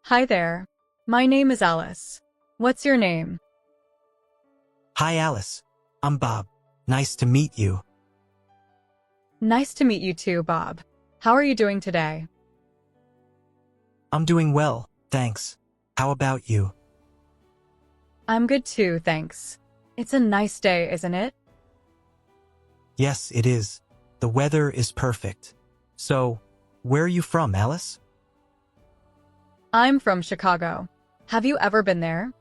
Hi there. My name is Alice. What's your name? Hi Alice. I'm Bob. Nice to meet you. Nice to meet you too, Bob. How are you doing today? I'm doing well, thanks. How about you? I'm good too, thanks. It's a nice day, isn't it? Yes, it is. The weather is perfect. So, where are you from, Alice? I'm from Chicago. Have you ever been there?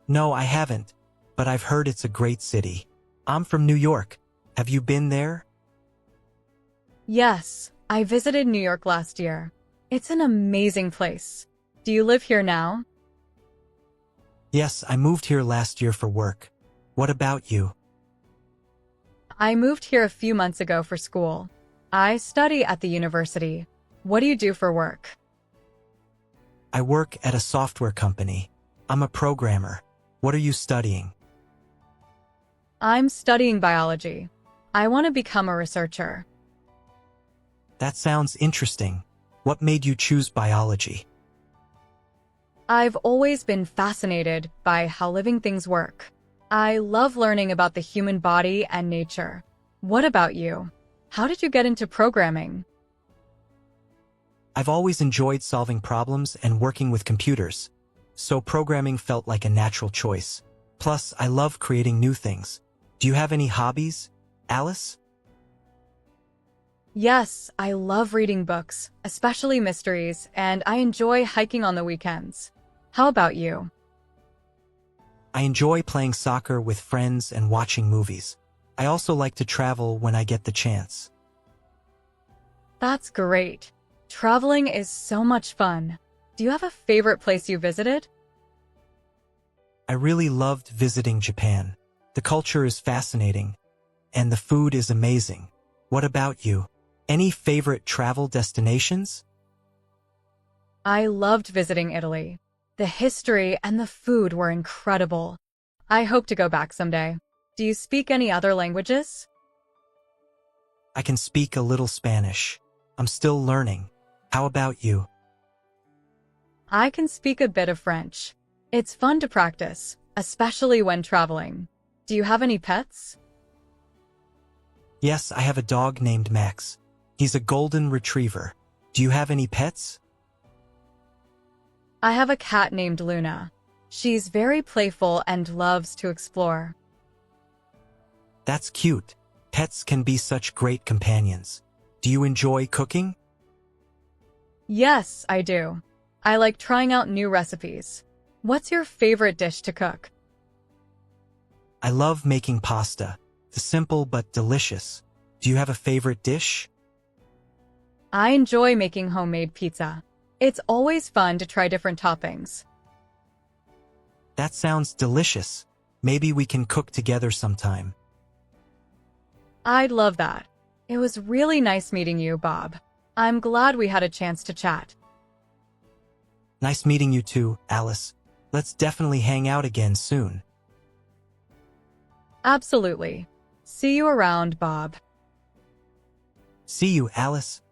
No, I haven't, but I've heard it's a great city. I'm from New York. Have you been there? Yes, I visited New York last year. It's an amazing place. Do you live here now? Yes, I moved here last year for work. What about you? I moved here a few months ago for school. I study at the university. What do you do for work? I work at a software company. I'm a programmer. What are you studying? I'm studying biology. I want to become a researcher. That sounds interesting. What made you choose biology? I've always been fascinated by how living things work. I love learning about the human body and nature. What about you? How did you get into programming? I've always enjoyed solving problems and working with computers, so programming felt like a natural choice. Plus, I love creating new things. Do you have any hobbies, Alice? Yes, I love reading books, especially mysteries, and I enjoy hiking on the weekends. How about you? I enjoy playing soccer with friends and watching movies. I also like to travel when I get the chance. That's great. Traveling is so much fun. Do you have a favorite place you visited? I really loved visiting Japan. The culture is fascinating, and the food is amazing. What about you? Any favorite travel destinations? I loved visiting Italy. The history and the food were incredible. I hope to go back someday. Do you speak any other languages? I can speak a little Spanish. I'm still learning. How about you? I can speak a bit of French. It's fun to practice, especially when traveling. Do you have any pets? Yes, I have a dog named Max. He's a golden retriever. Do you have any pets? I have a cat named Luna. She's very playful and loves to explore. That's cute. Pets can be such great companions. Do you enjoy cooking? Yes, I do. I like trying out new recipes. What's your favorite dish to cook? I love making pasta. It's simple but delicious. Do you have a favorite dish? I enjoy making homemade pizza. It's always fun to try different toppings. That sounds delicious. Maybe we can cook together sometime. I'd love that. It was really nice meeting you, Bob. I'm glad we had a chance to chat. Nice meeting you too, Alice. Let's definitely hang out again soon. Absolutely. See you around, Bob. See you, Alice.